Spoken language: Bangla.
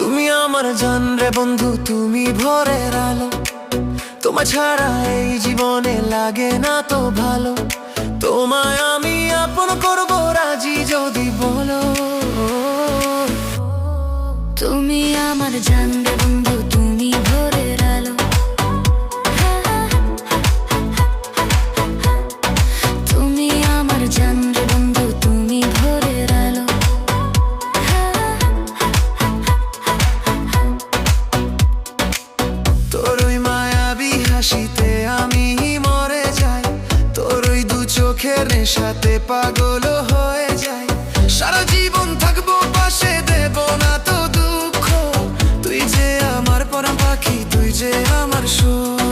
তুমি আমার জান রে বন্ধু, তুমি ভোরের আলো। তোমায় ছাড়া এই জীবনে লাগে না তো ভালো। তোমায় আমি আপন করব রাজি যদি বলো। তুমি আমার জান রে বন্ধু, তুমি ভোরের আলো। তুমি আমার জান রে বন্ধু, তুমি ভোরের আলো। তোর ওই মায়াবী হাসিতে আমি মরে যাই, তোর ওই দু চোখের নেশাতে পাগল হয়ে যাই। সারা জীবন থাকবো পাশে, দেব না তো দুঃখ। তুই যে আমার পরাণ পাখি, তুই যে আমার সুখ।